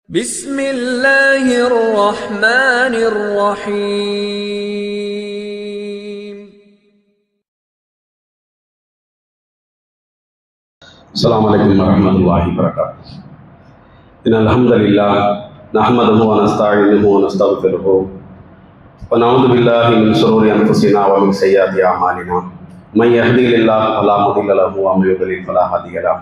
بسم الله الرحمن الرحيم. السلام عليكم ورحمة الله وبركاته. إن الحمد لله نحمده ونستعينه ونستغفره ونعوذ بالله من شرور أنفسنا ومن سيئات أعمالنا. من يهده الله فلا مضل له ومن يضلل فلا هادي له.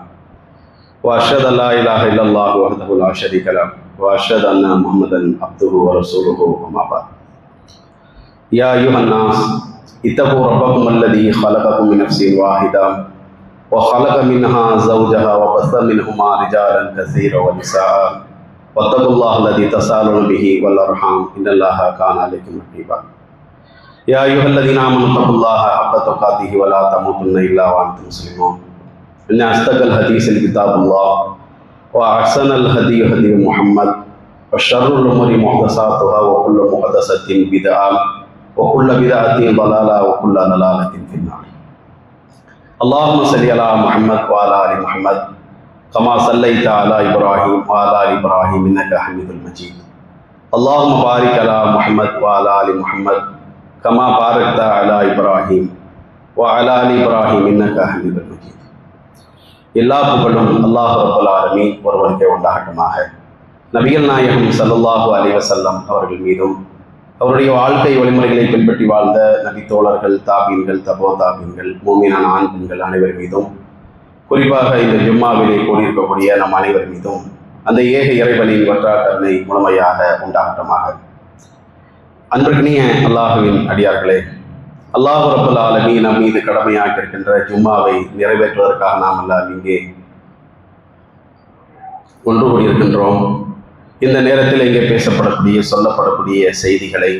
وأشهد أن لا إله إلا الله وحده لا شريك له وأشهد أن محمدا عبده ورسوله أما بعد. يا أيها الناس اتقوا ربكم الذي خلقكم من نفس واحدة وخلق منها زوجها وبث منهما رجالا كثيرا ونساء واتقوا الله الذي تساءلون به والأرحام إن الله كان عليكم رقيبا. يا أيها الذين آمنوا اتقوا الله حق تقاته ولا تموتن إلا وأنتم مسلمون. إن أصدق الحديث كتاب الله وأحسن الهدي هدي محمد وشر الأمور محدثاتها وكل محدثة بدعة وكل بدعة ضلالة وكل ضلالة في النار. اللهم صل على محمد وعلى آل محمد كما صليت على إبراهيم وعلى آل إبراهيم إنك حميد مجيد. اللهم بارك على محمد وعلى آل محمد كما باركت على إبراهيم وعلى آل إبراهيم إنك حميد مجيد. எல்லா புகழும் அல்லாஹ் ரப்பல் ஆலமீன் ஒருவனுக்கே உண்டாகட்டுமாக. நபிகள் நாயகம் ஸல்லல்லாஹு அலைஹி வஸல்லம் அவர்கள் மீதும் அவருடைய வாழ்க்கை வழிமுறைகளை பின்பற்றி வாழ்ந்த நபி தோழர்கள், தாபீன்கள், தபோ தாபீன்கள், மூமினான ஆண் பெண்கள் அனைவர் மீதும், குறிப்பாக இந்த ஜும்மாவிலே கூடியிருக்கக்கூடிய நம் அனைவர் மீதும் அந்த ஏக இறைவனின் வற்றா கருணை முழுமையாக உண்டாகட்டுமாக. அன்பிற்கினிய அல்லாஹுவின் அடியார்களே, அல்லாஹ் ரப்பல் ஆலமீன் நம் மீது கடமையாக இருக்கின்ற ஜும்மாவை நிறைவேற்றுவதற்காக நாம் எல்லாம் இங்கே ஒன்று கூடியிருக்கின்றோம். இந்த நேரத்தில் இங்கே பேசப்படக்கூடிய சொல்லப்படக்கூடிய செய்திகளை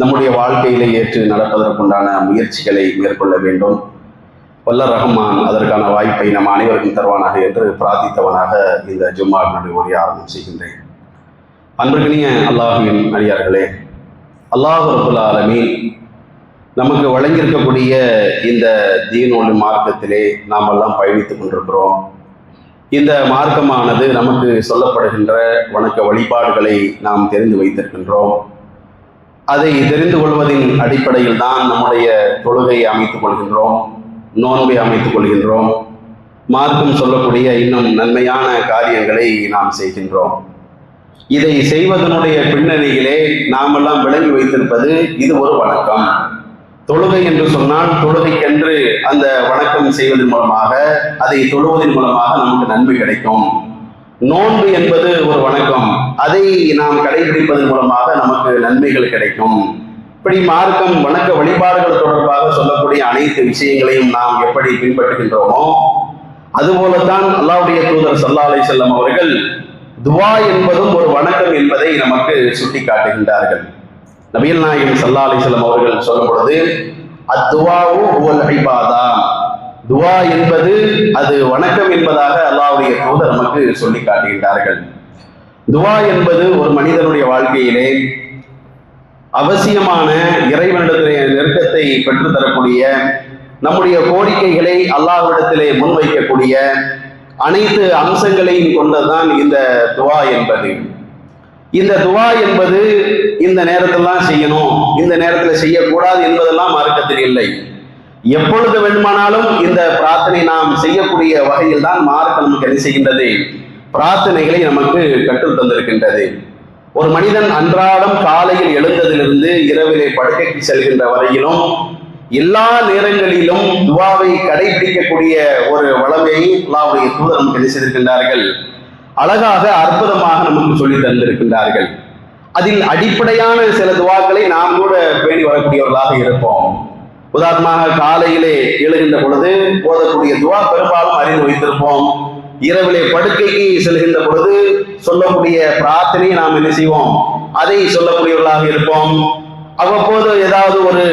நம்முடைய வாழ்க்கையிலே ஏற்று நடப்பதற்குண்டான முயற்சிகளை மேற்கொள்ள வேண்டும். வல்ல ரஹ்மான் அதற்கான வாய்ப்பை நம் அனைவருக்கும் தருவானாக என்று பிரார்த்தித்தவனாக இந்த ஜும்மாவினுடைய உரையை ஆரம்பம் செய்கின்றேன். அன்பிற்கினிய அல்லாஹுவின் அடியார்களே, அல்லாஹ் ரப்பல் ஆலமீன் நமக்கு வழங்கியிருக்கக்கூடிய இந்த தீனொலி மார்க்கத்திலே நாம் எல்லாம் பயணித்துக் கொண்டிருக்கிறோம். இந்த மார்க்கமானது நமக்கு சொல்லப்படுகின்ற வணக்க வழிபாடுகளை நாம் தெரிந்து வைத்திருக்கின்றோம். அதை தெரிந்து கொள்வதின் அடிப்படையில் தான் நம்முடைய தொழுகையை அமைத்துக் கொள்கின்றோம், நோன்பை அமைத்துக் கொள்கின்றோம், மார்க்கம் சொல்லக்கூடிய இன்னும் நன்மையான காரியங்களை நாம் செய்கின்றோம். இதை செய்வதனுடைய பின்னணியிலே நாம் எல்லாம் விளங்கி வைத்திருப்பது இது ஒரு வணக்கம். தொழுகை என்று சொன்னால் தொழுகைக்கென்று அந்த வணக்கம் செய்வதன் மூலமாக, அதை தொழுவதன் மூலமாக நமக்கு நன்மை கிடைக்கும். நோன்பு என்பது ஒரு வணக்கம், அதை நாம் கடைபிடிப்பதன் மூலமாக நமக்கு நன்மைகள் கிடைக்கும். இப்படி மார்க்கம் வணக்க வழிபாடுகள் தொடர்பாக சொல்லக்கூடிய அனைத்து விஷயங்களையும் நாம் எப்படி பின்பற்றுகின்றோமோ அதுபோலத்தான் அல்லாஹ்வுடைய தூதர் ஸல்லல்லாஹு அலைஹி வஸல்லம் அவர்கள் துஆ என்பதும் ஒரு வணக்கம் என்பதை நமக்கு சுட்டி காட்டுகின்றார்கள். நபிகள் நாயகம் ஸல்லல்லாஹு அலைஹி வஸல்லம் அவர்கள் சொல்லும் பொழுது அத்துவாஉ ஹுவல் இபாதா, துஆ என்பது அது வணக்கம் என்பதாக அல்லாஹ்வுடைய தூதர் நமக்கு சொல்லி காட்டுகின்றார்கள். துஆ என்பது ஒரு மனிதனுடைய வாழ்க்கையிலே அவசியமான இறைவனிடத்திலே நெருக்கத்தை பெற்றுத்தரக்கூடிய, நம்முடைய கோரிக்கைகளை அல்லாஹ்விடத்திலே முன்வைக்கக்கூடிய அனைத்து அம்சங்களையும் கொண்டதுதான் இந்த துஆ என்பது. இந்த துஆ என்பது இந்த நேரத்திலாம் செய்யணும், இந்த நேரத்தில் செய்யக்கூடாது என்பதெல்லாம் மார்க்கத்தில் இல்லை. எப்பொழுது வேண்டுமானாலும் இந்த பிரார்த்தனை நாம் செய்யக்கூடிய வகையில் தான் மார்க்கம் நமக்கு என்ன செய்கின்றது, பிரார்த்தனைகளை நமக்கு கற்றுத் தந்திருக்கின்றது. ஒரு மனிதன் அன்றாடம் காலையில் எழுந்ததிலிருந்து இரவிலே படுக்கைக்கு செல்கின்ற வரையிலும் எல்லா நேரங்களிலும் துஆவை கடைபிடிக்கக்கூடிய ஒரு வளமையை அல்லாஹ்வுடைய தூதர் நமக்கு என்ன செய்திருக்கின்றார்கள், அழகாக அற்புதமாக நமக்கு சொல்லி தந்திருக்கின்றார்கள். அதில் அடிப்படையான சில துவாக்களை நாம் கூட பேணி வரக்கூடியவர்களாக இருப்போம். உதாரணமாக காலையிலே எழுகின்ற பொழுது ஓதக்கூடிய துவா பெரும்பாலும் அறிந்து வைத்திருப்போம். இரவிலே படுக்கைக்கு செல்கின்ற பொழுது சொல்லக்கூடிய பிரார்த்தனையை நாம் என்ன செய்வோம், அதை சொல்லக்கூடியவர்களாக இருப்போம். அவ்வப்போது ஏதாவது ஒரு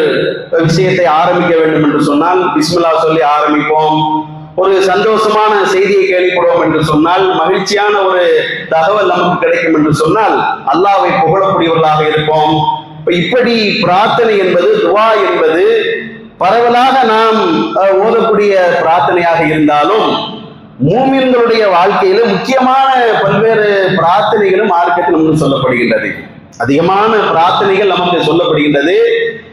விஷயத்தை ஆரம்பிக்க வேண்டும் என்று சொன்னால் பிஸ்மில்லாஹ் சொல்லி ஆரம்பிப்போம். ஒரு சந்தோஷமான செய்தியை கேள்விப்படுவோம் என்று சொன்னால், மகிழ்ச்சியான ஒரு தகவல் நமக்கு கிடைக்கும் என்று சொன்னால் அல்லாஹ்வை புகழக்கூடியவர்களாக இருப்போம். இப்படி பிரார்த்தனை என்பது, துஆ என்பது பரவலாக நாம் ஓதக்கூடிய பிரார்த்தனையாக இருந்தாலும் மூமின்களுடைய வாழ்க்கையில முக்கியமான பல்வேறு பிரார்த்தனைகளும் மார்க்கத்தில் நமக்கு சொல்லப்படுகின்றது. அதிகமான பிரார்த்தனைகள் நமக்கு சொல்லப்படுகின்றது.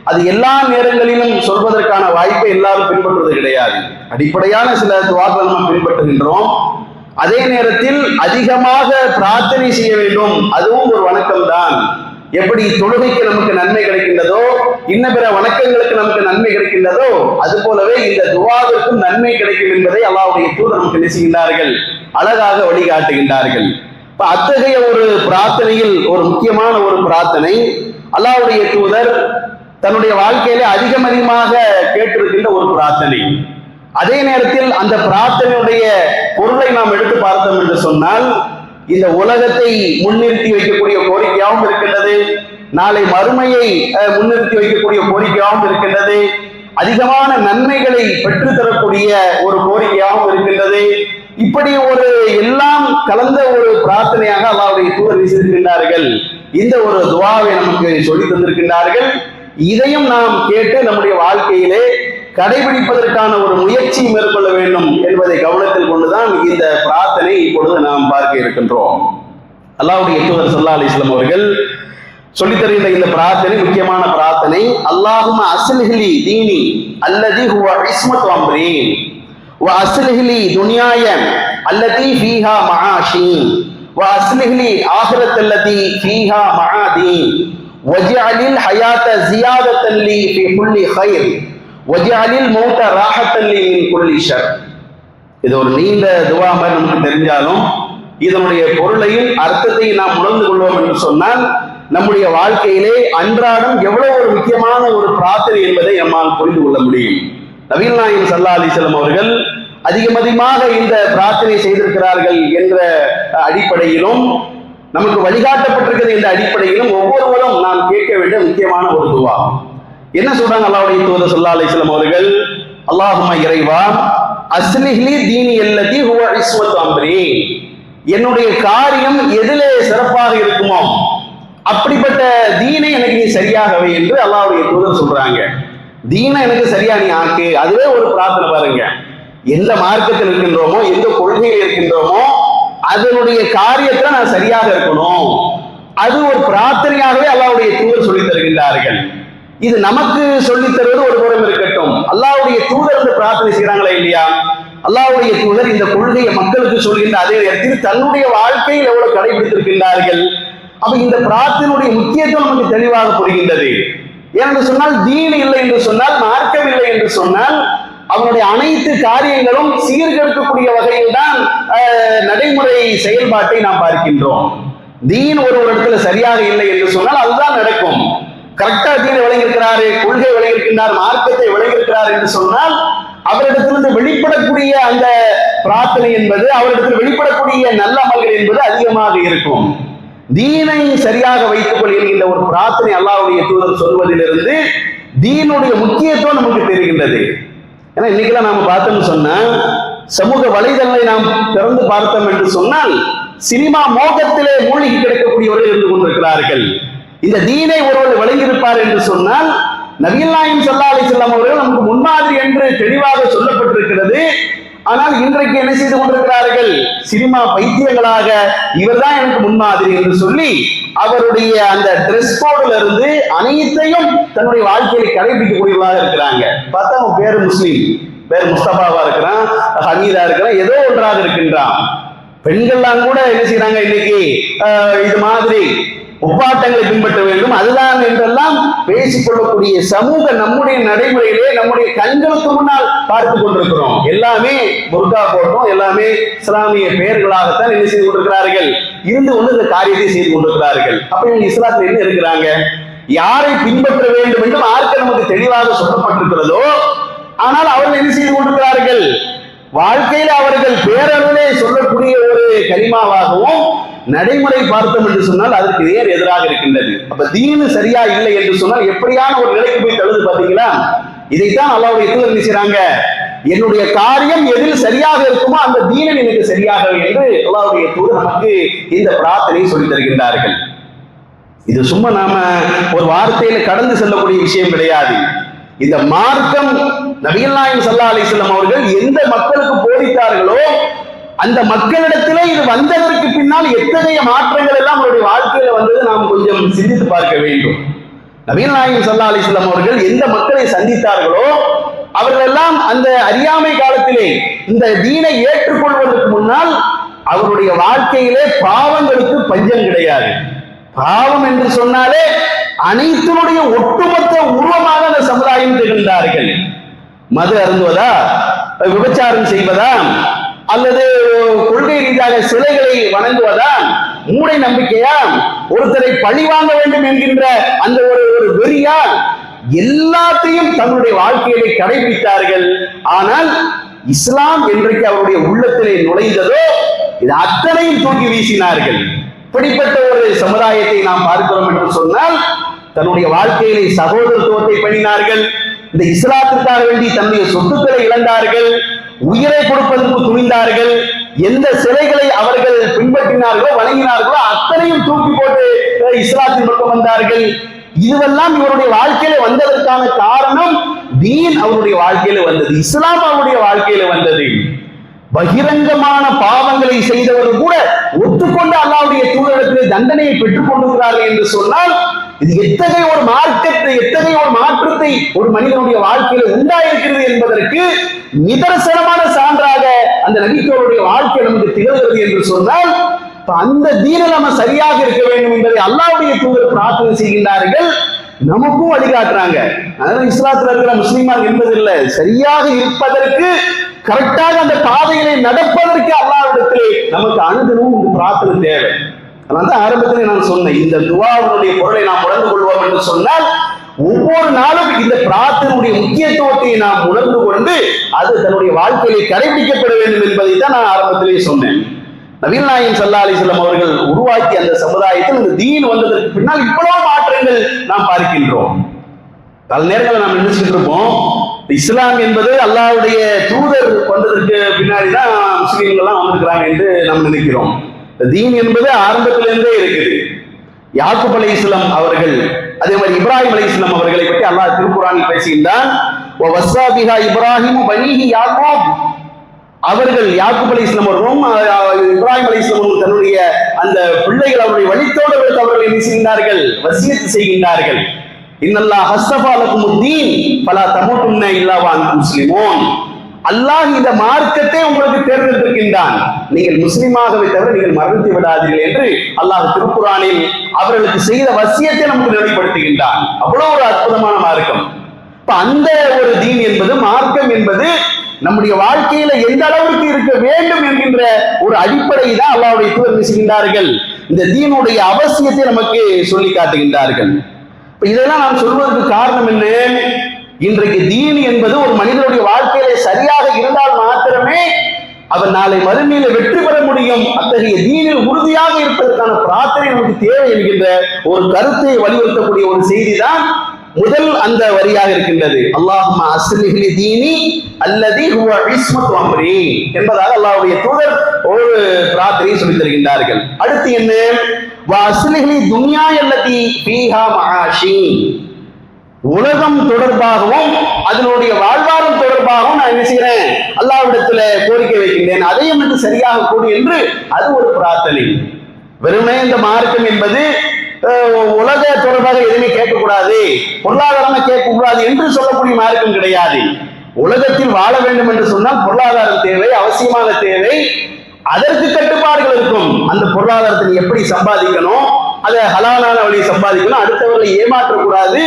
அது எல்லா நேரங்களிலும் சொல்வதற்கான வாய்ப்பை எல்லாரும் பின்பற்றுவது கிடையாது. அடிப்படையான சில துவாக்களை நம்ம பின்பற்றுகின்றோம். அதே நேரத்தில் அதிகமாக பிரார்த்தனை செய்ய வேண்டும், அதுவும் ஒரு வணக்கம் தான். எப்படி தொழுகைக்கு நமக்கு நன்மை கிடைக்கின்றதோ, இன்ன பிற வணக்கங்களுக்கு நமக்கு நன்மை கிடைக்கின்றதோ, அது போலவே இந்த துஆவிற்கும் நன்மை கிடைக்கும் என்பதை அல்லாஹ்வுடைய தூதர் நமக்கு நினைச்சுகின்றார்கள், அழகாக வழிகாட்டுகின்றார்கள். இப்ப அத்தகைய ஒரு பிரார்த்தனையில் ஒரு முக்கியமான ஒரு பிரார்த்தனை, அல்லாஹ்வுடைய தூதர் தன்னுடைய வாழ்க்கையில அதிகமாக கேட்டிருக்கின்ற ஒரு பிரார்த்தனை. அதே நேரத்தில் அந்த பிரார்த்தனையுடைய பொருளை நாம் எடுத்து பார்த்தோம் என்று சொன்னால், இந்த உலகத்தை முன்னிறுத்தி வைக்கக்கூடிய கோரிக்கையாகவும் இருக்கின்றது, நாளை மறுமையை முன்னிறுத்தி வைக்கக்கூடிய கோரிக்கையாகவும் இருக்கின்றது, அதிகமான நன்மைகளை பெற்றுத்தரக்கூடிய ஒரு கோரிக்கையாகவும் இருக்கின்றது. இப்படி ஒரு எல்லாம் கலந்த ஒரு பிரார்த்தனையாக அல்லாஹ்வுடைய தூதர் வீசியிருக்கின்றார்கள். இந்த ஒரு துஆவை நமக்கு சொல்லி தந்திருக்கின்றார்கள். இதையும் நாம் கேட்டு நம்முடைய வாழ்க்கையிலே கடைபிடிப்பதற்கான ஒரு முயற்சி மேற்கொள்ள வேண்டும் என்பதை கவனத்தில் கொண்டுதான் இந்த பிரார்த்தனை இப்பொழுது நாம் பார்க்க இருக்கின்றோம். அல்லாஹ்வுடைய தூதர் ஸல்லல்லாஹு அலைஹி வஸல்லம் அவர்கள் சொல்லித் தருகின்ற இந்த பிரார்த்தனை முக்கியமான பிரார்த்தனை. அல்லாஹும்ம அஸ்லிஹ்லி தீனி அல்லதி ஹுவ இஸ்மத்து அம்ரி வ அஸ்லிஹ்லி துன்யாய அல்லதி ஃபீஹா மஆஷி வ அஸ்லிஹ்லி ஆகிரத்தல்லதி ஃபீஹா மஆதி வஜஅலில் ஹயாத ஜியாதத்தன் லி ஃபீ குல்லி கைர் வஜஅலில் மௌத ராஹத்தன் லி மின் குல்லி ஷர். இது ஒரு நீண்ட துஆ மாதிரி நமக்கு தெரிஞ்சாலும் இதனுடைய பொருளையும் அர்த்தத்தையும் நாம் உணர்ந்து கொள்வோம் என்று சொன்னால் நம்முடைய வாழ்க்கையிலே அன்றாடம் எவ்வளவு ஒரு முக்கியமான ஒரு பிரார்த்தனை என்பதை நம்மால் புரிந்து கொள்ள முடியும். நபிகள் நாயகம் ஸல்லல்லாஹு அலைஹி வஸல்லம் அவர்கள் அதிகமாக இந்த பிரார்த்தனை செய்திருக்கிறார்கள் என்ற அடிப்படையிலும் நமக்கு வழிகாட்டப்பட்டிருக்கிறது என்ற அடிப்படையிலும் ஒவ்வொருவரும் நாம் கேட்க வேண்டிய முக்கியமான ஒரு துஆ. என்ன சொல்றாங்க அல்லாஹ்வுடைய தூதர் ஸல்லல்லாஹு அலைஹி வஸல்லம் அவர்கள்? அல்லாஹும்ம இறைவா அஸ்லிஹ்லி தீனி அல்லதி ஹுவ இஸ்மத்து அம்ரி, என்னுடைய காரியம் எதிலே சிறப்பாக இருக்குமோ அப்படிப்பட்ட தீனை எனக்கு நீ சரியாகவே என்று அல்லாஹ்வுடைய தூதர் சொல்றாங்க. தீனை எனக்கு சரியா நீ ஆக்கு. அதுவே ஒரு பிரார்த்தனை பாருங்க. எந்த மார்க்கத்தில் இருக்கின்றோமோ, எந்த கொள்கையில் இருக்கின்றோமோ, அதனுடைய காரியத்துல நான் சரியாக இருக்கணும். அது ஒரு பிரார்த்தனையாகவே அல்லாஹ்வுடைய தூதர் சொல்லித் தருகின்றார்கள். இது நமக்கு சொல்லித் தருவது ஒரு புறம் இருக்கட்டும், அல்லாஹ்வுடைய தூதர் இந்த பிரார்த்தனை செய்யறாங்களா இல்லையா? அல்லாஹ்வுடைய தூதர் இந்த கொள்கையை மக்களுக்கு சொல்கின்ற அதே நேரத்தில் தன்னுடைய வாழ்க்கையில் எவ்வளவு கடைபிடித்திருக்கின்றார்கள். அப்ப இந்த பிரார்த்தனையுடைய முக்கியத்துவம் நமக்கு தெளிவாக புரிகின்றது. ஏனென்று சொன்னால் தீன் இல்லை என்று சொன்னால், மார்க்கம் இல்லை என்று சொன்னால், அவனுடைய அனைத்து காரியங்களும் சீர்கெடுக்கக்கூடிய வகையில் தான் நடைமுறை செயல்பாட்டை நாம் பார்க்கின்றோம். தீன் ஒரு இடத்துல சரியாக இல்லை என்று சொன்னால் அதுதான் நடக்கும். கரெக்டா தீனை விளங்கியிருக்கிறாரு, கொள்கை விளங்கியிருக்கின்றார், மார்க்கத்தை விளங்கியிருக்கிறார் என்று சொன்னால் அவரிடத்திலிருந்து வெளிப்படக்கூடிய அந்த பிரார்த்தனை என்பது, அவரிடத்தில் வெளிப்படக்கூடிய நல்ல அமல்கள் என்பது அதிகமாக இருக்கும். தீனை சரியாக வைத்துக் கொள்கின்ற ஒரு பிரார்த்தனை அல்லாஹ்வுடைய தூதர் சொல்வதிலிருந்து தீனுடைய முக்கியத்துவம் நமக்கு தெரிகின்றது. ஏன்னா இன்னைக்கெல்லாம் நாம பார்த்தோம்னு சொன்னா, சமூக வலைதளங்களை நாம் திறந்து பார்த்தோம் என்று சொன்னால் சினிமா மோகத்திலே மூழ்கி கிடக்கக்கூடியவர்கள் இருந்து கொண்டிருக்கிறார்கள். இந்த தீனை ஒருவர் வழங்கியிருப்பார் என்று சொன்னால், நபிகள் நாயகம் ஸல்லல்லாஹு அலைஹி வஸல்லம் அவர்கள் நமக்கு முன்மாதிரி என்று தெளிவாக சொல்லப்பட்டிருக்கிறது. ஆனால் இன்றைக்கு என்ன செய்து கொண்டிருக்கிறார்கள்? சினிமா பைத்தியங்களாக இவர்தான் எனக்கு முன்மாதிரி என்று சொல்லி அவருடைய அந்த டிரெஸ் கோட்ல இருந்து அனைத்தையும் தன்னுடைய வாழ்க்கையை கடைபிடிக்கக்கூடியவர்களாக இருக்கிறாங்க. பார்த்தா அவன் பேரு முஸ்லீம், பேர் முஸ்தபாவா இருக்கிறான், ஹமீதா இருக்கிறான், ஏதோ ஒன்றாக இருக்கின்றான். பெண்கள்லாம் கூட என்ன செய்யறாங்க இன்னைக்கு இது மாதிரி ஒப்பாட்டங்களை பின்பற்ற வேண்டும், அதுதான் என்றெல்லாம் பேசிக்கொள்ளக்கூடிய சமூக நம்முடைய நடைமுறையிலே நம்முடைய கண்களுக்கு முன்னால் பார்த்து கொண்டிருக்கிறோம். எல்லாமே புர்கா போட்டோம், எல்லாமே இஸ்லாமிய பெயர்களாகத்தான் என்ன செய்து கொண்டிருக்கிறார்கள், இருந்து கொண்டு இந்த காரியத்தை செய்து கொண்டிருக்கிறார்கள். அப்ப இவங்க இஸ்லாத்தில் என்ன இருக்கிறாங்க? யாரை பின்பற்ற வேண்டும் என்று மார்க்கம் நமக்கு தெளிவாக சொல்லப்பட்டிருக்கிறதோ, ஆனால் அவர்கள் என்ன செய்து கொண்டிருக்கிறார்கள்? வாழ்க்கையில் அவர்கள் பேரளவிலே சொல்லக்கூடிய ஒரு கலிமாவாகவும் நடைமுறை பார்த்தோம் என்று சொன்னால் அதற்கு நேர் எதிராக இருக்கின்றது. அப்ப தீனு சரியா இல்லை என்று சொன்னால் எப்படியான ஒரு நிலைக்கு போய் தழுது பாத்தீங்களா? இதைத்தான் அல்லாஹ்வுடைய தூதர் நினைச்சாங்க, என்னுடைய காரியம் எதில் சரியாக இருக்குமோ அந்த தீனன் எனக்கு சரியாக என்று அல்லாஹ்வுடைய தூதர் நமக்கு இந்த பிரார்த்தனையை சொல்லி தருகின்றார்கள். இது சும்மா நாம ஒரு வார்த்தையில கடந்து செல்லக்கூடிய விஷயம் கிடையாது. இந்த மார்க்கம் நபிகள் நாயகம் ஸல்லல்லாஹு அலைஹி வஸல்லம் அவர்கள் எந்த மக்களுக்கு போதித்தார்களோ அந்த மக்களிடத்திலே இது வந்ததற்கு பின்னால் எத்தகைய மாற்றங்கள் எல்லாம் அவருடைய வாழ்க்கையில வந்தது நாம் கொஞ்சம் சிந்தித்து பார்க்க வேண்டும். நபிகள் நாயகம் ஸல்லல்லாஹு அலைஹி வஸல்லம் அவர்கள் எந்த மக்களை சந்தித்தார்களோ அவர்கள் எல்லாம் அந்த அறியாமை காலத்திலே இந்த தீனை ஏற்றுக்கொள்வதற்கு முன்னால் அவருடைய வாழ்க்கையிலே பாவங்களுக்கு பஞ்சம் கிடையாது. பாவம் என்று சொன்னாலே அனைத்தினுடைய ஒட்டுமொத்த உருவமாக அந்த சமுதாயம் திகழ்ந்தார்கள். மது அருந்துவதா, விபச்சாரம் செய்வதா, அல்லது கொள்கை ரீதியாக சிலைகளை வணங்குவதா, மூடை நம்பிக்கையா, ஒருத்தரை பழி வாங்க வேண்டும் என்கின்ற அந்த ஒரு வெறியா, எல்லாத்தையும் தன்னுடைய வாழ்க்கையிலே கடைபிடித்தார்கள். ஆனால் இஸ்லாம் என்றைக்கு அவருடைய உள்ளத்திலே நுழைந்ததோ இது அத்தனையும் தூக்கி வீசினார்கள். இப்படிப்பட்ட ஒரு சமுதாயத்தை நாம் பார்க்கிறோம் என்று சொன்னால் தன்னுடைய வாழ்க்கையிலே சகோதரத்துவத்தை பண்ணினார்கள். இந்த இஸ்லாத்திற்காக வேண்டி தன்னுடைய சொத்துக்களை இழந்தார்கள், உயிரை கொடுப்பதற்கு துணிந்தார்கள். எந்த சிலைகளை அவர்கள் பின்பற்றினார்களோ வணங்கினார்களோ அத்தனையும் தூக்கி போட்டு இஸ்லாத்தின் பக்கம் வந்தார்கள். இதுவெல்லாம் இவருடைய வாழ்க்கையில வந்ததற்கான காரணம் தீன் அவருடைய வாழ்க்கையில வந்தது, இஸ்லாம் அவருடைய வாழ்க்கையில வந்தது. பகிரங்கமான பாவங்களை செய்தவர்கள் கூட ஒத்துக்கொண்டு அல்லாஹ்வுடைய தூதரிடத்தில் தண்டனையை பெற்றுக் கொண்டிருக்கிறார்கள் என்று சொன்னால் இது எத்தகைய ஒரு மார்க்கத்தை, எத்தகைய ஒரு மாற்றத்தை ஒரு மனிதனுடைய வாழ்க்கையில உண்டாயிருக்கிறது என்பதற்கு நிதர்சனமான சான்றாக அந்த நபித்தோருடைய வாழ்க்கை நமக்கு திகழ்கிறது என்று சொன்னால் அந்த தீனில் நம்ம சரியாக இருக்க வேண்டும் என்பதை அல்லாஹ்வுடைய தூதர் பிரார்த்தனை செய்கின்றார்கள். நமக்கும் வழிகாட்டுறாங்க. அதாவது இஸ்லாத்தில் இருக்கிற முஸ்லிமாக என்பதில்லை, சரியாக இருப்பதற்கு கரெக்டாக அந்த பாதைகளை நடப்பதற்கு அல்லாஹ்விடத்திலே நமக்கு அனுதினமும் இந்த பிரார்த்தனை தேவை. அதனால தான் ஆரம்பத்திலே நான் சொன்னேன், இந்த துஆவுடைய பொருளை நாம் உணர்ந்து கொள்வோம் என்று சொன்னால் ஒவ்வொரு நாளும் இந்த பிரார்த்தனையுடைய முக்கியத்துவத்தை நாம் உணர்ந்து கொண்டு அது தன்னுடைய வாழ்க்கையிலே கடைபிடிக்கப்பட வேண்டும் என்பதை தான் நான் ஆரம்பத்திலே சொன்னேன். நபிகள் நாயகம் ஸல்லல்லாஹு அலைஹி வஸல்லம் அவர்கள் உருவாக்கிய அந்த சமுதாயத்தில் இந்த தீன் வந்ததற்கு பின்னால் இவ்வளவு மாற்றங்கள் நாம் பார்க்கின்றோம். பல நேரங்களில் நாம் நினைச்சுட்டு இருப்போம் இஸ்லாம் என்பது அல்லாஹ்வுடைய தூதர் வந்ததற்கு பின்னாடி தான் முஸ்லீம்கள் எல்லாம் வந்திருக்கிறாங்க என்று நாம் நினைக்கிறோம். தீன் என்பது ஆரம்பத்திலிருந்தே இருக்குது. யாக்கூப் அலைஹிஸ்ஸலாம் அவர்கள், அதே மாதிரி இப்ராஹிம் அலைஹிஸ்ஸலாம் அவர்களை பற்றி அல்லாஹ் திருக்குர்ஆனில் பேசுகின்றான். வஸா பிஹா இப்ராஹிமு பனீஹி யாக்கூப். அவர்கள் யாக்கூப் அலைஹிஸ்ஸலாம் அவர்களும் இப்ராஹிம் அலைஹிஸ்ஸலாம் அவர்கள் தன்னுடைய அந்த பிள்ளைகள் அவருடைய வழித்தோடர்களுக்கு அவர்கள் என்ன செய்கின்றார்கள், வசியத்து செய்கின்றார்கள். இன்னல்லாஹ் ஹஸ்ஸஃபா லகுமுத்தீன் ஃபலா தமூதுன்ன இல்லா வ அன்தும் முஸ்லிமூன். அல்லாஹ் இந்த மார்க்கத்தை உங்களுக்கு தேர்ந்தெடுத்திருக்கின்றான், நீங்கள் முஸ்லிமாகவே தவிர நீங்கள் மறந்து விடாதீர்கள் என்று அல்லாஹ் திருக்குர்ஆனில் அவர்களுக்கு செய்த வசியத்தை நமக்கு நினைவுபடுத்துகின்றான். அவ்வளவு ஒரு அற்புதமான மார்க்கம். இப்ப அந்த ஒரு தீன் என்பது, மார்க்கம் என்பது நம்முடைய வாழ்க்கையில எந்த அளவுக்கு இருக்க வேண்டும் என்கின்ற ஒரு அடிப்படையை தான் அல்லாஹ்வுடைய தூதர் செய்கின்றார்கள். இந்த தீனுடைய அவசியத்தை நமக்கு சொல்லி காட்டுகின்றார்கள். இப்ப இதெல்லாம் நாம் சொல்வதற்கு காரணம் என்ன? இன்றைக்கு தீன் என்பது ஒரு மனிதனுடைய வாழ்க்கையில சரியாக இருந்தால் மாத்திரமே அவர் நாளை மறுமையில வெற்றி பெற முடியும். அத்தகைய தீனில் உறுதியாக இருப்பதற்கான பிரார்த்தனை நமக்கு தேவை என்கின்ற ஒரு கருத்தை வலியுறுத்தக்கூடிய ஒரு செய்தி தான் முதல் அந்த வரியாக இருக்கின்றது. அல்லாஹும்ம அஸ்லிஹ் லி தீனி அல்லதி ஹுவ இஸ்மத்து அம்ரி என்பதாக அல்லாஹ்வுடைய தூதர் ஒரு பிரார்த்தனையை சொல்லித் தருகின்றார்கள். அடுத்து என்ன? வ அஸ்லிஹ் லி துன்யா அல்லதி ஃபீஹா மஆஷி. உலகம் தொடர்பாகவும் அதனுடைய வாழ்வாரம் தொடர்பாகவும் நான் என்ன செய்கிறேன், அல்லாஹ்விடத்துல கோரிக்கை வைக்கின்றேன், அதையும் எனக்கு சரியாக கூடு என்று அது ஒரு பிரார்த்தனை. வெறுமே இந்த மார்க்கம் என்பது உலக தொடர்பாக எதுவுமே கேட்கக்கூடாது, பொருளாதாரமா கேட்கக்கூடாது என்று சொல்லக்கூடிய மார்க்கம் கிடையாது. உலகத்தில் வாழ வேண்டும் என்று சொன்னால் பொருளாதாரம் தேவை, அவசியமான தேவை. அதற்கு கட்டுப்பாடுகள் இருக்கும். அந்த பொருளாதாரத்தை எப்படி சம்பாதிக்கணும், அதை ஹலாலான வழியை சம்பாதிக்கணும், அடுத்தவர்களை ஏமாற்றக்கூடாது,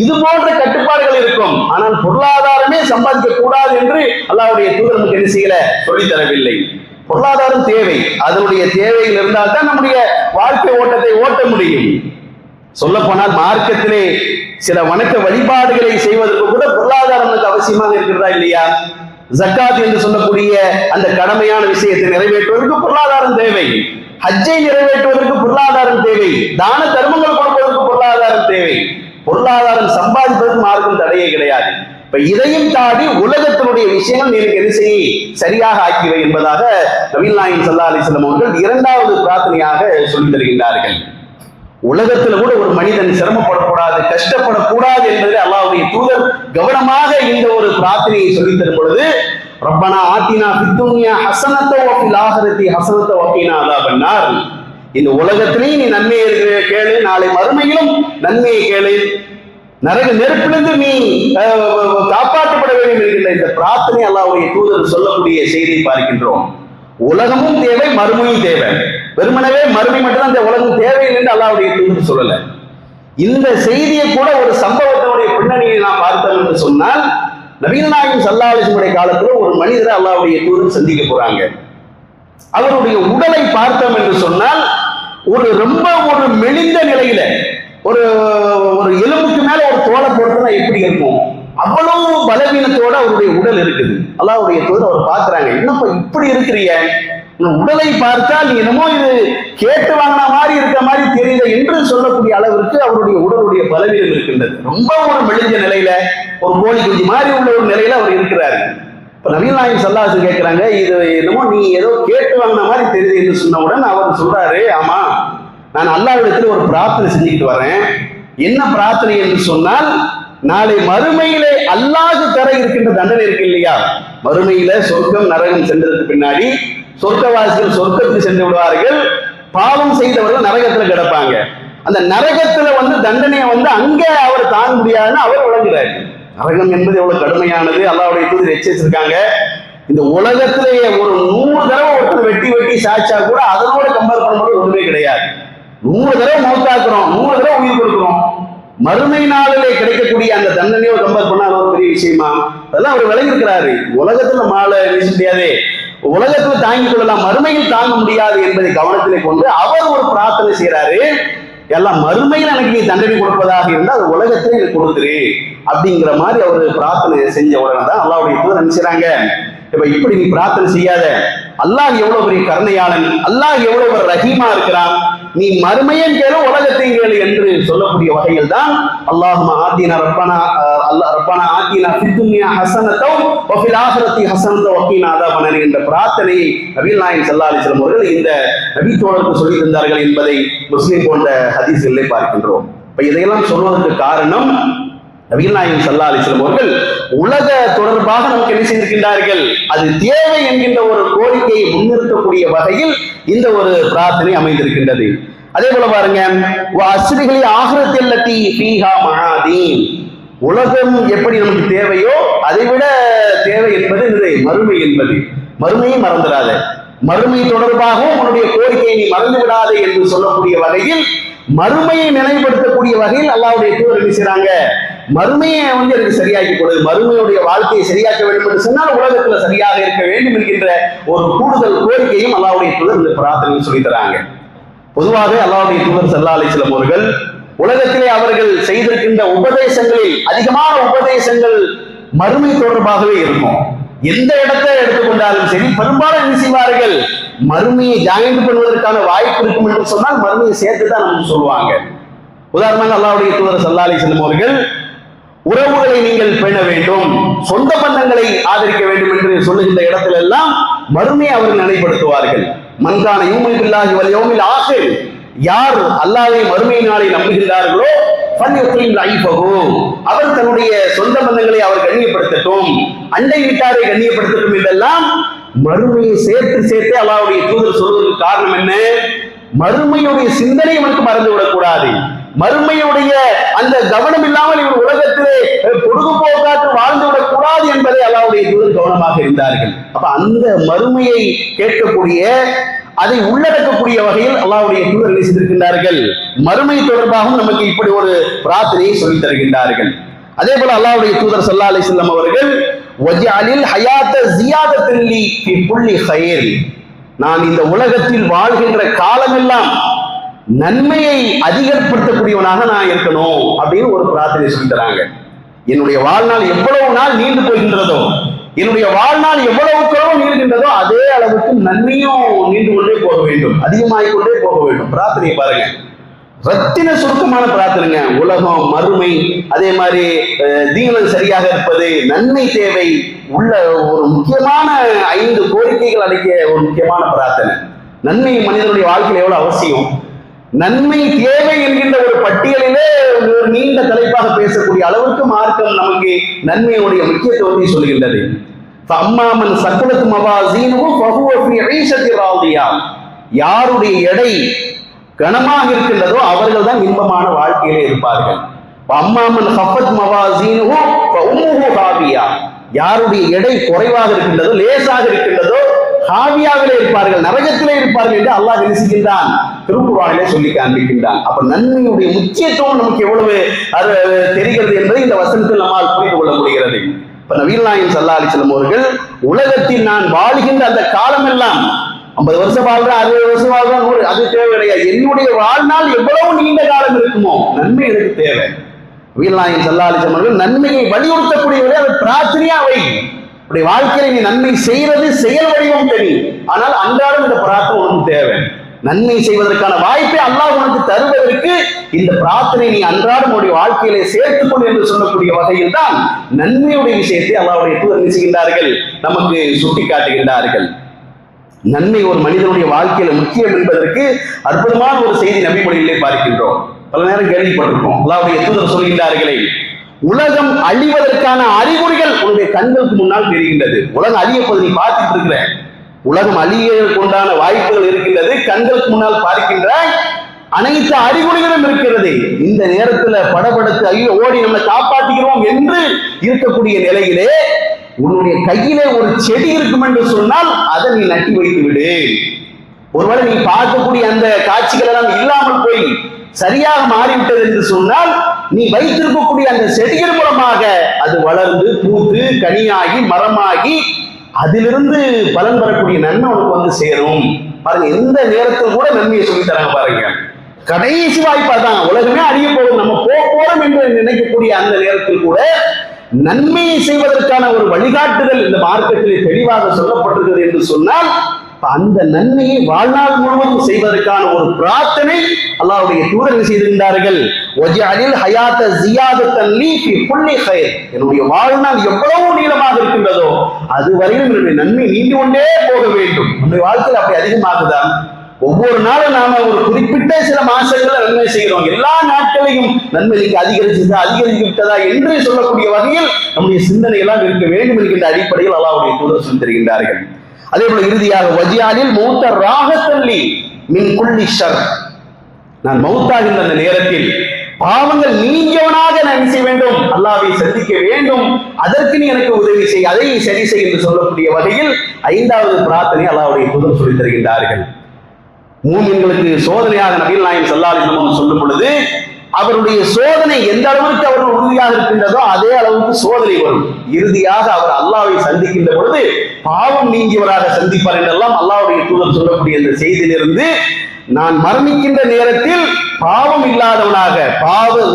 இது போன்ற கட்டுப்பாடுகள் இருக்கும். ஆனால் பொருளாதாரமே சம்பாதிக்க கூடாது என்று அல்லாஹ்வுடைய தூதர் நமக்கு என்ன செய்யல, சொல்லித் தரவில்லை. பொருளாதாரம் தேவை, அதனுடைய தேவையில் இருந்தால் தான் நம்முடைய வாழ்க்கை ஓட்டத்தை ஓட்ட முடியும். சொல்ல போனால் மார்க்கத்திலே சில வணக்க வழிபாடுகளை செய்வதற்கு கூட பொருளாதாரம் நமக்கு அவசியமாக இருக்கிறதா இல்லையா? ஜக்காத் என்று சொல்லக்கூடிய அந்த கடமையான விஷயத்தை நிறைவேற்றுவதற்கு பொருளாதாரம் தேவை, ஹஜ்ஜை நிறைவேற்றுவதற்கு பொருளாதாரம் தேவை, தான தர்மங்கள் கொடுப்பதற்கு பொருளாதாரம் தேவை. பொருளாதாரம் சம்பாதிப்பதற்கு மார்க்கம் தடையே கிடையாது. இப்ப இதையும் தாண்டி உலகத்தினுடைய விஷயங்கள் நீங்க என்ன செய்ய சரியாக ஆக்கிவை என்பதாக நபிகள் நாயகம் ஸல்லல்லாஹு அலைஹி வஸல்லம் அவர்கள் இரண்டாவது பிரார்த்தனையாக சொல்லித் தருகின்றார்கள். உலகத்துல கூட ஒரு மனிதன் சிரமப்படக்கூடாது, கஷ்டப்படக்கூடாது என்பதை அல்லாஹ்வுடைய தூதர் கவனமாக இந்த ஒரு பிரார்த்தனையை சொல்லித் தரும் பொழுது ரப்பனா ஆத்தினா ஃபித்துன்யா ஹஸனத வ ஃபில் ஆஹிரத்தி ஹஸனத வ கீனா அஸாபன்னார். இந்த உலகத்திலேயும் நீ நன்மையை கேளு, நாளை மறுமையிலும் நன்மையை கேளு, நரக நெருப்பிலிருந்து நீ காப்பாற்றப்பட வேண்டும் என்கின்ற இந்த பிரார்த்தனை அல்லாஹ்வுடைய தூதர் சொல்லக்கூடிய செய்தியை பார்க்கின்றோம். உலகமும் தேவை, மறுமையும் தேவை. வெறுமனவே மறுமை மட்டும்தான் இந்த உலகம் தேவையில்லை என்று அல்லாஹ்வுடைய தூதர் சொல்லல. இந்த செய்தியை கூட ஒரு சம்பவத்தினுடைய பின்னணியை நாம் பார்த்தோம் என்று சொன்னால், நபிகள் நாயகம் ஸல்லல்லாஹு அலைஹி வஸல்லம் காலத்துல ஒரு மனிதரை அல்லாஹ்வுடைய தூதர் சந்திக்க போறாங்க. அவருடைய உடலை பார்த்தோம் என்று சொன்னால் ரொம்ப மெலிந்த நிலையில ஒரு எலும்புக்கு மேல ஒரு தோலை போடுறதுனா எப்படி இருக்கும், அவ்வளவு பலவீனத்தோட அவருடைய உடல் இருக்குது. அல்லாஹ்வுடைய தூதர் அவர் பார்க்கிறாங்க, என்னப்பா இப்படி இருக்கிறீங்க, உடலை பார்த்தால் நீ என்னமோ இது கேட்டு வாங்கின மாதிரி இருக்க மாதிரி தெரியல என்று சொல்லக்கூடிய அளவிற்கு அவருடைய உடலுடைய பலவீனம் இருக்கின்றது. ரொம்ப மெலிஞ்ச நிலையில ஒரு கோழி குஞ்சு மாதிரி உள்ள ஒரு நிலையில அவர் இருக்கிறாரு. இப்ப நபிகள் நாயகம் ஸல்லல்லாஹு அலைஹி கேட்கிறாங்க, இது என்னமோ நீ ஏதோ கேட்டு வாங்கின மாதிரி தெரியுது என்று சொன்னவுடன் அவர் சொல்றாரு, ஆமா நான் அல்லாஹ்விடத்தில் ஒரு பிரார்த்தனை செஞ்சுக்கிட்டு வரேன். என்ன பிரார்த்தனை என்று சொன்னால், நாளை மறுமையிலே அல்லாஹ் தர இருக்கின்ற தண்டனை இருக்கு இல்லையா, மறுமையில சொர்க்கம் நரகம் சென்றதுக்கு பின்னாடி சொர்க்கவாசிகள் சொர்க்கத்துக்கு சென்று விடுவார்கள், பாவம் செய்தவர்கள் நரகத்துல கிடப்பாங்க. அந்த நரகத்துல தண்டனையை அங்க அவர் தாங்க முடியாதுன்னு அவர் வழங்குறாரு. நரகம் என்பது எவ்வளவு கடுமையானது அல்லாஹ்வுடைய தூதர் எச்சரிச்சிருக்காங்க. இந்த உலகத்திலேயே ஒரு 100 தடவை ஒருத்தர் வெட்டி சாய்ச்சா கூட அதனோட கம்பேர் பண்ணும்போது ஒண்ணுமே கிடையாது. 100 தடவை மௌத்தாக்குறோம், 100 தடவை உயிர் கொடுக்கிறோம், மறுமை நாளிலே கிடைக்கக்கூடிய அந்த தண்டனையோ கம்பேர் பண்ண ஒரு பெரிய விஷயமா, அதெல்லாம் அவர் விளங்கி இருக்கிறாரு. உலகத்துல மாலை வீச முடியாது, உலகத்துல தாங்கிக் கொள்ளலாம், மறுமையில் தாங்க முடியாது என்பதை கவனத்திலே கொண்டு அவர் ஒரு பிரார்த்தனை செய்யறாரு, எல்லாம் மறுமையில் எனக்கு நீ தண்டனை கொடுப்பதாக இருந்தால் அது உலகத்திலே எனக்கு கொடுத்துரு அப்படிங்கிற மாதிரி அவர் பிரார்த்தனை செஞ்ச உடனே தான் அல்லாஹ்வுடைய தூதர் நினைச்சாங்க, இப்படி நீ பிரார்த்தனை செய்யாத, அல்லாஹ் எவ்வளவு பெரிய கருணையாளன், அல்லாஹ் எவ்வளவு ஒரு ரஹீமா இருக்கிறான், நீ மறுமையும் கேளு உலகத்தையும் கேளு என்று சொல்லக்கூடிய வகையில் தான் அல்லாஹும்ம ஆத்தினா ரப்பனா ஆத்தினா ஃபித்துன்யா ஹஸனத வ ஃபில் ஆஹிரத்தி ஹஸனத வ கீனா அஸாபன்னார் என்ற பிரார்த்தனையை நபிகள் நாயகம் ஸல்லல்லாஹு அலைஹி வஸல்லம் அவர்கள் இந்த நபி தோழருக்கு சொல்லி தந்தார்கள் என்பதை முஸ்லிம் போன்ற ஹதீஸ்களிலே பார்க்கின்றோம். இப்ப இதையெல்லாம் சொல்வதற்கு காரணம், நபிகள் நாயகம் ஸல்லல்லாஹு அலைஹி வஸல்லம் அவர்கள் உலக தொடர்பாக நமக்கு என்ன செய்திருக்கின்றார்கள், அது தேவை என்கின்ற ஒரு கோரிக்கையை முன்னிறுத்தக்கூடிய வகையில் இந்த ஒரு பிரார்த்தனை அமைந்திருக்கின்றது. அதே போல பாருங்க, அஸ்ரிகளி ஆஹிரத்தல்லதி ஃபீஹா மஆதீன், உலகம் எப்படி நமக்கு தேவையோ அதை விட தேவை என்பது மறுமை என்பது. மறுமையை மறந்துடாத, மறுமை தொடர்பாகவும் உன்னுடைய கோரிக்கையை நீ மறந்து விடாதே என்று சொல்லக்கூடிய வகையில், மறுமையை நினைவுபடுத்தக்கூடிய வகையில் அல்லாஹ்வுடைய தூதர் என்ன செய்றாங்க, மறுமையை எனக்கு சரியாக்கி கொடு, மறுமையுடைய வாழ்க்கையை சரியாக்க வேண்டும் என்று சொன்னால் உலகத்துல சரியாக இருக்க வேண்டும் என்கின்ற ஒரு கூடுதல் கோரிக்கையும் அல்லாஹ்வுடைய தூதர் இந்த பிரார்த்தனையில் சொல்லி தராங்க. பொதுவாக அல்லாஹ்வுடைய தூதர் ஸல்லல்லாஹு அலைஹி வஸல்லம் அவர்கள் உலகத்திலே அவர்கள் செய்திருக்கின்ற உபதேசங்களில் அதிகமான உபதேசங்கள் மறுமை தொடர்பாகவே இருக்கும். எந்த இடத்தை எடுத்துக்கொண்டாலும் சரி, பெரும்பாலும் என்ன செய்வார்கள், மறுமையை ஜாயிண்ட் பண்ணுவதற்கான வாய்ப்பு இருக்கும் என்று சொன்னால் மறுமையை சேர்த்து தான் நமக்கு சொல்லுவாங்க. உதாரணமாக அல்லாஹ்வுடைய தூதர் ஸல்லல்லாஹு அலைஹி வஸல்லம் அவர்கள் உறவுகளை நீங்கள் பேண வேண்டும், சொந்த பந்தங்களை ஆதரிக்க வேண்டும் என்று சொல்லுகின்ற இடத்துல எல்லாம் மறுமையை அவர்கள் நினைப்படுத்துவார்கள். மன்கான யூமினு பில்லாஹி வல் யௌமில் ஆகிர், யார் அல்லாஹ்வை மறுமை நாளை நம்புகின்றார்களோ அவர் தன்னுடைய சொந்த பந்தங்களை அவர் கண்ணியப்படுத்தட்டும், அண்டை வீட்டாரை கண்ணியப்படுத்தட்டும் என்றெல்லாம் மறுமையை சேர்த்து அல்லாஹ்வுடைய தூதர் சொல்வதற்கு காரணம் என்ன, மறுமையுடைய சிந்தனை நமக்கு மறந்து விடக்கூடாது, மறுமையுடைய அந்த கவனம் இல்லாமல் இவர் உலகத்திலே பொழுதுபோக்காற்று வாழ்ந்து விடக்கூடாது என்பதை அல்லாஹ்வுடைய தூதர் கவனமாக இருந்தார்கள். அப்ப அந்த மறுமையை கேட்கக்கூடிய, அதை உள்ளடக்கக்கூடிய வகையில் அல்லாஹ்வுடைய தூதர் செய்திருக்கின்றார்கள். மறுமை தொடர்பாகவும் நமக்கு இப்படி ஒரு பிரார்த்தனையை சொல்லித் தருகின்றார்கள். அதே போல அல்லாஹ்வுடைய தூதர் ஸல்லல்லாஹு அலைஹி வஸல்லம் அவர்கள் வஜஅலில் ஹயாத ஜியாதத்தன் லி ஃபி குல்லி கைர், நான் இந்த உலகத்தில் வாழ்கின்ற காலமெல்லாம் நன்மையை அதிகப்படுத்தக்கூடியவனாக நான் இருக்கணும் அப்படின்னு ஒரு பிரார்த்தனை சொல்லி தராங்க. என்னுடைய வாழ்நாள் எவ்வளவு நாள் நீண்டு போகின்றதோ, என்னுடைய வாழ்நாள் எவ்வளவுக்கு நீள்கின்றதோ அதே அளவுக்கு நன்மையும் நீண்டு கொண்டே போக வேண்டும், அதிகமாகிக் கொண்டே போக வேண்டும். பிரார்த்தனை பாருங்க, ரத்தின சுருக்கமான பிரார்த்தனைங்க. உலகம், மறுமை, அதே மாதிரி தீனம் சரியாக இருப்பது, நன்மை தேவை உள்ள ஒரு முக்கியமான 5 கோரிக்கைகள் அடங்கிய ஒரு முக்கியமான பிரார்த்தனை. நன்மை மனிதனுடைய வாழ்க்கையில் எவ்வளவு அவசியம், நன்மை தேவை என்கின்ற ஒரு பட்டியலிலே ஒரு நீண்ட தலைப்பாக பேசக்கூடிய அளவுக்கு மார்க்கம் நமக்கு நன்மையுடைய முக்கியத்துவத்தை சொல்கின்றது. ஃபஅம்மாமன் ஸகுலத் மவாஸீனுஹு ஃபஹுவ ஃபீ ஈஷத்தி ராதியா. யாருடைய எடை கனமாக இருக்கின்றதோ அவர்கள் தான் இன்பமான வாழ்க்கையிலே இருப்பார்கள். அம்மாமன் ஹஃபத் மவாஸீனுஹு ஃபஉம்முஹு ஹாவியா. யாருடைய எடை குறைவாக இருக்கின்றதோ லேசாக இருக்கின்றதோ ஹாவியாவிலே இருப்பார்கள், நரகத்திலே இருப்பார்கள் என்று அல்லாஹ் நினைக்கின்றான், திருக்குர்ஆனிலே சொல்லி காண்பிக்கின்றான். அப்ப நன்மையுடைய முக்கியத்துவம் நமக்கு எவ்வளவு தெரிகிறது என்பதை இந்த வசனத்தில் நம்மால் புரிந்து கொள்ள முடிகிறது. இப்ப நபிகள் நாயகம் ஸல்லல்லாஹு அலைஹி வஸல்லம் அவர்கள் உலகத்தில் நான் வாழ்கின்ற அந்த காலம் எல்லாம் 50 வருஷம் வாழ்றேன், 60 வருஷம் வாழ்றேன், 100, அது தேவை கிடையாது. என்னுடைய வாழ்நாள் எவ்வளவு நீண்ட காலம் இருக்குமோ நன்மை எனக்கு தேவை. நபிகள் நாயகம் ஸல்லல்லாஹு அலைஹி வஸல்லம் அவர்கள் நன்மையை வலியுறுத்தக்கூடியவரை அதை பிரார்த்தனையா வை. அப்படி வாழ்க்கையில நீ நன்மை செய்யறது செயல் வடிவம் தெரியும், ஆனால் அன்றாடம் இந்த பிரார்த்தனை உனக்கு தேவை. நன்மை செய்வதற்கான வாய்ப்பை அல்லாஹ் உனக்கு தருவதற்கு இந்த பிரார்த்தனை நீ அன்றாடம் உடைய வாழ்க்கையிலே சேர்த்துக்கொள் என்று சொல்லக்கூடிய வகையில் தான் நன்மையுடைய விஷயத்தை அல்லாஹ்வுடைய தூதர் செய்கின்றார்கள், நமக்கு சுட்டி காட்டுகின்றார்கள். நன்மை ஒரு மனிதனுடைய வாழ்க்கையில முக்கியம் என்பதற்கு அற்புதமான ஒரு செய்தி நபிமொழியிலே பார்க்கின்றோம். பல நேரம் கேள்விப்பட்டிருக்கோம். அல்லாஹ்வுடைய தூதர் சொல்கின்றார்களே, உலகம் அழிவதற்கான அறிகுறிகள் உன்னுடைய கண்களுக்கு முன்னால் தெரிகின்றது. உலகம் அழியப்போது நீ பார்த்துட்டு இருக்கிற, உலகம் அழியற்குண்டான வாய்ப்புகள் இருக்கின்றது, கண்களுக்கு முன்னால் பார்க்கின்றாய், அனைத்து அறிகுறிகளும் இருக்கிறது. இந்த நேரத்துல படபடுத்து ஐயோ ஓடி நம்மை காப்பாற்றுகிறோம் என்று இருக்கக்கூடிய நிலையிலே உன்னுடைய கையிலே ஒரு செடி இருக்கும் என்று சொன்னால் அதை நீ நட்டி வைத்து விடு. ஒருவேளை நீ பார்க்கக்கூடிய அந்த காட்சிகள் எல்லாம் இல்லாமல் போய் சரியாக மாறிவிட்டது என்று சொன்னால் நீ வைத்திருக்கக்கூடிய அந்த செடிகள் மூலமாக அது வளர்ந்து பூத்து கனியாகி மரமாகி அதிலிருந்து பலன் பெறக்கூடிய நன்மை உனக்கு வந்து சேரும். பாருங்க, எந்த நேரத்தில் கூட நன்மையை சொல்லி தராங்க பாருங்க. கடைசி வாய்ப்பா தான், உலகமே அழிய போகுது, நம்ம போறோம் என்று நினைக்கக்கூடிய அந்த நேரத்தில் கூட நன்மையை செய்வதற்கான ஒரு வழிகாட்டுதல் இந்த மார்க்கத்தில் தெளிவாக சொல்லப்பட்டிருக்கிறது என்று சொன்னால் அந்த நன்மையை வாழ்நாள் முழுவதும் செய்வதற்கான ஒரு பிரார்த்தனை அல்லாஹ்வுடைய தூதர் செய்திருந்தார்கள். வஜஅலில் ஹயாத ஜியாதத்தன் லீ ஃபீ குல்லி கைர். என்னுடைய வாழ்நாள் எவ்வளவு நீளமாக இருக்கின்றதோ அதுவரையிலும் என்னுடைய நன்மை நீண்டு கொண்டே போக வேண்டும். நம்முடைய வாழ்க்கையில் அப்படி அதிகமாகுதா? ஒவ்வொரு நாளும் நாம ஒரு குறிப்பிட்ட சில மாசங்கள்ல நன்மை செய்கிறோம், எல்லா நாட்களையும் நன்மை அதிகரித்து விட்டதா என்று சொல்லக்கூடிய வகையில் நம்முடைய சிந்தனை எல்லாம் இருக்க வேண்டும் என்கின்ற அடிப்படையில் அல்லாஹ்வுடைய தூதர் சொல்லி தருகின்றார்கள். அதே போல இறுதியாக வஜியாலில் மௌத்த ராகத்தல்லி மின் குல்லி ஷர். நான் மௌத்தாகின்ற அந்த நேரத்தில் பாவங்கள் நீங்கியவனாக நான் செய்ய வேண்டும், அல்லாஹ்வை சந்திக்க வேண்டும், அதற்கு நீ எனக்கு உதவி செய், அதை சரி செய் என்று சொல்லக்கூடிய வகையில் 5வது பிரார்த்தனை அல்லாஹ்வுடைய தூதர் சொல்லி தருகின்றார்கள். மூமின்களுக்கு சோதனையாக நபிகள் நாயகம் ஸல்லல்லாஹு அலைஹி வஸல்லம் சொல்லும் பொழுது அவருடைய சோதனை எந்த அளவுக்கு அவர்கள் உறுதியாக இருக்கின்றதோ அதே அளவுக்கு சோதனை வரும். இறுதியாக அவர் அல்லாஹ்வை சந்திக்கின்ற பொழுது பாவம் நீங்கியவராக சந்திப்பார் என்றெல்லாம் அல்லாஹ்வுடைய தூதர் சொல்லக்கூடிய இந்த செய்தியிலிருந்து நான் மரணிக்கின்ற நேரத்தில் பாவம் இல்லாதவனாக,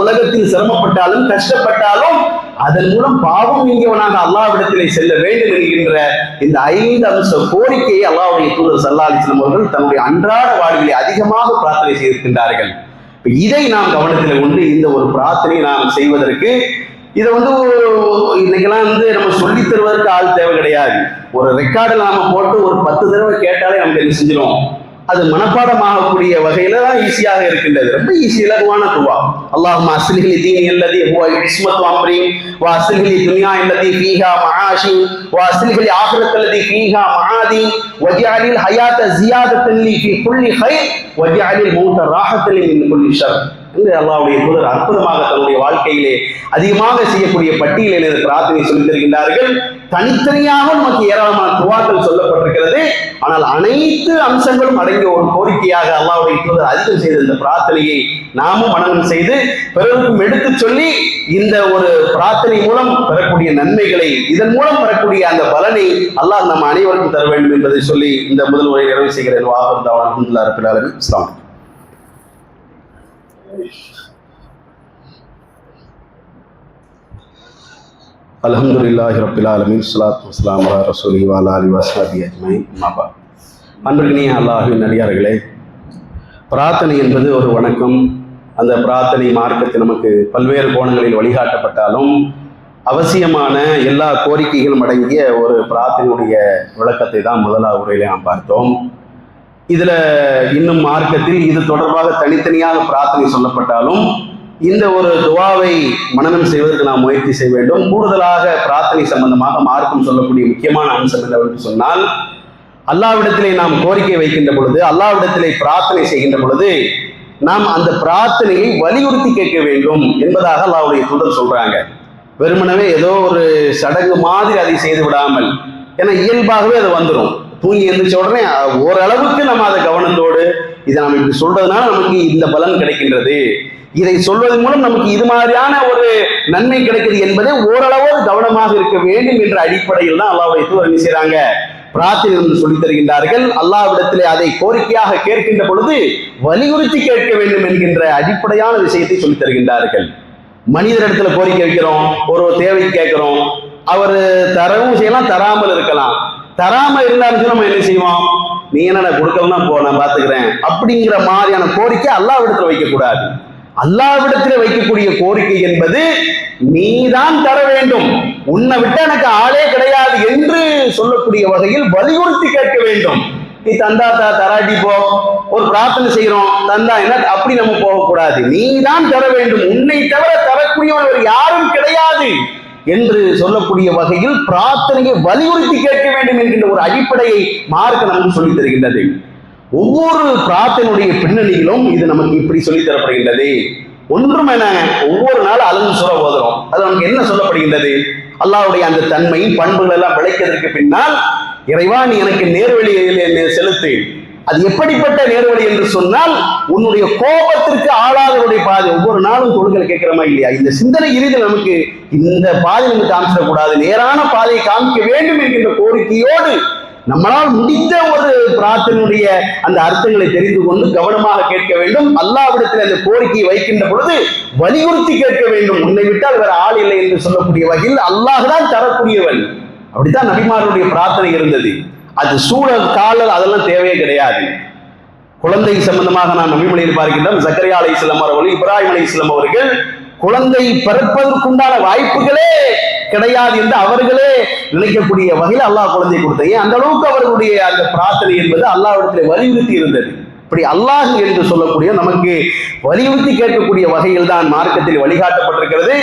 உலகத்தில் சிரமப்பட்டாலும் கஷ்டப்பட்டாலும் அதன் மூலம் பாவம் நீங்கியவனாக அல்லாஹ்விடத்திலே செல்ல வேண்டும் என்கின்ற இந்த 5 அம்ச கோரிக்கையை அல்லாஹ்வுடைய தூதர் ஸல்லல்லாஹு அலைஹி வஸல்லம் அவர்கள் தன்னுடைய அன்றாட வாழ்விலே அதிகமாக பிரார்த்தனை செய்திருக்கின்றார்கள். இதை நாம் கவனத்தில் கொண்டு இந்த ஒரு பிரார்த்தனை நாம் செய்வதற்கு இதை இன்னைக்கெல்லாம் நம்ம சொல்லி தருவதற்கு ஆள் தேவை கிடையாது. ஒரு ரெக்கார்டில் நாம போட்டு ஒரு 10 தடவை கேட்டாலே நமக்கு என்ன செஞ்சிடும், அது மனப்பாடமாகக்கூடிய வகையில தான் ஈஸியாக இருக்கின்றது. ரொம்ப ஈஸி, இலகுவான துவா. அல்லாஹும்ம அஸ்லிஹ் லி தீனி அல்லதி ஹுவ இஸ்மத்து அம்ரி வ அஸ்லிஹ் லி துன்யா அல்லதி ஃபீஹா மஆஷி வ அஸ்லிஹ் லி ஆখিরাত அல்லதி ஃபீஹா மஆதி வஜஅலில் ஹயாத ஜியாதத்தன் லி ஃபீ குல்லி கைர் வஜஅலில் மௌத ராஹத்தன் லி மின் குல்லி ஷர் என்று அல்லாஹ்வுடைய தூதர் அற்புதமாக தன்னுடைய வாழ்க்கையிலே அதிகமாக செய்யக்கூடிய பட்டியலில் பிரார்த்தனை சொல்லி தருகின்றார்கள். தனித்தனியாக நமக்கு ஏராளமான துவாக்கள் சொல்லப்பட்டிருக்கிறது. ஆனால் அனைத்து அம்சங்களும் அடங்கிய ஒரு கோரிக்கையாக அல்லாஹ்வுடைய தூதர் அதிகம் செய்த இந்த பிரார்த்தனையை நாமும் மனனம் செய்து பிறருக்கும் எடுத்து சொல்லி இந்த ஒரு பிரார்த்தனை மூலம் பெறக்கூடிய நன்மைகளை, இதன் மூலம் பெறக்கூடிய அந்த பலனை அல்லாஹ் நம்ம அனைவருக்கும் தர வேண்டும் என்பதை சொல்லி இந்த முதல் உரையை நிறைவு செய்கிறேன். அல்ஹம்துலில்லாஹி ரப்பில் ஆலமீன். அஸ்ஸலாமு அலைக்கும். அல்ஹம்துலில்லாஹி ரப்பில் ஆலமீன். ஸலாத்து வஸ்ஸலாமு அலா ரசூலிஹி வ அலா ஆலிஹி வஸஹ்பிஹி அஜ்மஈன். அம்மா பஅத். அன்பிற்கினிய அல்லாஹ்வின் அடியார்களே, பிரார்த்தனை என்பது ஒரு வணக்கம். அந்த பிரார்த்தனை மார்க்கத்தில் நமக்கு பல்வேறு கோணங்களில் வழிகாட்டப்பட்டாலும் அவசியமான எல்லா கோரிக்கைகளும் அடங்கிய ஒரு பிரார்த்தனையுடைய விளக்கத்தை தான் முதலாவது உரையிலே நாம் பார்த்தோம். இதுல இன்னும் மார்க்கத்தில் இது தொடர்பாக தனித்தனியாக பிரார்த்தனை சொல்லப்பட்டாலும் இந்த ஒரு துவாவை மனனம் செய்வதற்கு நாம் முயற்சி செய்ய வேண்டும். கூடுதலாக பிரார்த்தனை சம்பந்தமாக மார்க்கம் சொல்லக்கூடிய முக்கியமான அம்சம் என்னவென்று சொன்னால், அல்லாஹ்விடத்திலே நாம் கோரிக்கை வைக்கின்ற பொழுது, அல்லாஹ்விடத்திலே பிரார்த்தனை செய்கின்ற பொழுது நாம் அந்த பிரார்த்தனையை வலியுறுத்தி கேட்க வேண்டும் என்பதாக அல்லாஹ்வுடைய தூதர் சொல்றாங்க. வெறுமனவே ஏதோ ஒரு சடங்கு மாதிரி அதை செய்து விடாமல், ஏன்னா இயல்பாகவே அது வந்துடும். தூங்கி எழுந்திரிச்ச உடனே ஓரளவுக்கு நம்ம அதை கவனத்தோடு, இதை நம்ம இப்படி சொல்றதுனால நமக்கு இந்த பலன் கிடைக்கின்றது, இதை சொல்வதன் மூலம் நமக்கு இது மாதிரியான ஒரு நன்மை கிடைக்கிறது என்பதை ஓரளவு கவனமாக இருக்க வேண்டும் என்ற அடிப்படையில் தான் அல்லாஹ்வுடைய தூதர் என்ன செய்றாங்க, பிரார்த்தனை என்று சொல்லித் தருகின்றார்கள். அல்லாஹ்விடத்திலே அதை கோரிக்கையாக கேட்கின்ற பொழுது வலியுறுத்தி கேட்க வேண்டும் என்கின்ற அடிப்படையான விஷயத்தை சொல்லித் தருகின்றார்கள். மனிதரிடத்துல கோரிக்கை வைக்கிறோம், ஒரு தேவை கேட்கிறோம், அவர் தரவும் செய்யலாம், தராமல் இருக்கலாம். தராம இருந்தாலும் நம்ம என்ன செய்வோம், நீ என்ன கொடுக்கலன்னா போ, நான் பாத்துக்கிறேன் அப்படிங்கிற மாதிரியான கோரிக்கை அல்லாஹ்விடத்துல வைக்க கூடாது. அல்லாஹ்விடத்திலே வைக்கக்கூடிய கோரிக்கை என்பது நீதான் தர வேண்டும், உன்னை விட்டு எனக்கு ஆளே கிடையாது என்று சொல்லக்கூடிய வகையில் வலியுறுத்தி கேட்க வேண்டும். நீ தந்தா தராட்டி போ, ஒரு பிரார்த்தனை செய்யறோம் தந்தா என்ன அப்படி நம்ம போகக்கூடாது. நீதான் தர வேண்டும், உன்னை தவிர தரக்கூடியவர் யாரும் கிடையாது என்று சொல்லக்கூடிய வகையில் பிரார்த்தனையை வலியுறுத்தி கேட்க வேண்டும் என்கின்ற ஒரு அடிப்படையை மார்க்க நமக்கு சொல்லித் தருகின்றது. ஒவ்வொரு பிரார்த்தனையுடைய பின்னணியிலும் இது நமக்கு இப்படி சொல்லித் தரப்படுகின்றது. ஒன்றும் என ஒவ்வொரு நாள் அலங்கு சொல்ல ஓதுறோம், அது நமக்கு என்ன சொல்லப்படுகின்றது, அல்லாஹ்வுடைய அந்த தன்மை பண்புகள் எல்லாம் விளைக்கிறதுக்கு பின்னால், இறைவா நீ எனக்கு நேர்வழியில் செலுத்து. அது எப்படிப்பட்ட நேர்வழி என்று சொன்னால், உன்னுடைய கோபத்திற்கு ஆளாதவருடைய பாதை. ஒவ்வொரு நாளும் தொழுகை கேட்கிறோமா இல்லையா, இந்த சிந்தனை இறுதியில் நமக்கு இந்த பாதை நமக்கு காமிச்சிடக்கூடாது, நேரான பாதையை காமிக்க வேண்டும் என்கின்ற கோரிக்கையோடு நம்மளால் முடிந்த ஒரு பிரார்த்தனையுடைய அந்த அர்த்தங்களை தெரிந்து கொண்டு கவனமாக கேட்க வேண்டும். அல்லாஹ்விடத்தில் அந்த கோரிக்கையை வைக்கின்ற பொழுது வலியுறுத்தி கேட்க வேண்டும். உன்னை விட்டால் வேற ஆள் இல்லை என்று சொல்லக்கூடிய வகையில் அல்லாஹ் தான் தரக்கூடியவன். அப்படித்தான் நபிமார்களுடைய பிரார்த்தனை இருந்தது. அது சூழல் காலல் அதெல்லாம் தேவையே கிடையாது. குழந்தை சம்பந்தமாக நான் நபிமொழியில் பார்க்கின்றோம், ஜக்கரியா அலைஹிஸ்ஸலாம் அவர்கள், இப்ராஹிம் அலைஹிஸ்ஸலாம் அவர்கள் குழந்தை பிறப்பதற்குண்டான வாய்ப்புகளே கிடையாது என்று அவர்களே நினைக்கக்கூடிய வகையில் அல்லாஹ் குழந்தை கொடுத்தது. அந்த அளவுக்கு அவர்களுடைய அந்த பிரார்த்தனை என்பது அல்லாஹ்விடத்தில் வலியுறுத்தி இருந்தது. இப்படி அல்லாஹ் என்று சொல்லக்கூடிய நமக்கு வலியுறுத்தி கேட்கக்கூடிய வகையில் தான் மார்க்கத்தில் வழிகாட்டப்பட்டிருக்கிறது.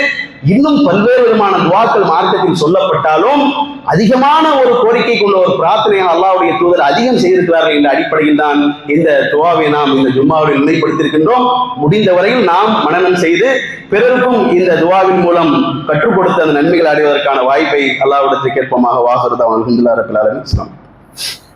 இன்னும் பல்வேறு விதமான துவாக்கள் மார்க்கத்தில் சொல்லப்பட்டாலும் அதிகமான ஒரு கோரிக்கை கொண்ட ஒரு பிரார்த்தனையை அல்லாஹ்வுடைய தூதர் அதிகம் செய்திருக்கிறார்கள் என்ற அடிப்படையில் தான் இந்த துவாவை நாம் இந்த ஜும்மாவில் நிலைப்படுத்தியிருக்கின்றோம். முடிந்த வரையில் நாம் மனனம் செய்து பிறருக்கும் இந்த துவாவின் மூலம் கற்றுக் கொடுத்த அந்த நன்மைகள் அடைவதற்கான வாய்ப்பை அல்லாஹ்விடத்தில் கேட்போமாக. வாஹிரு தஅவானா அல்ஹம்துலில்லாஹி ரப்பில் ஆலமீன்.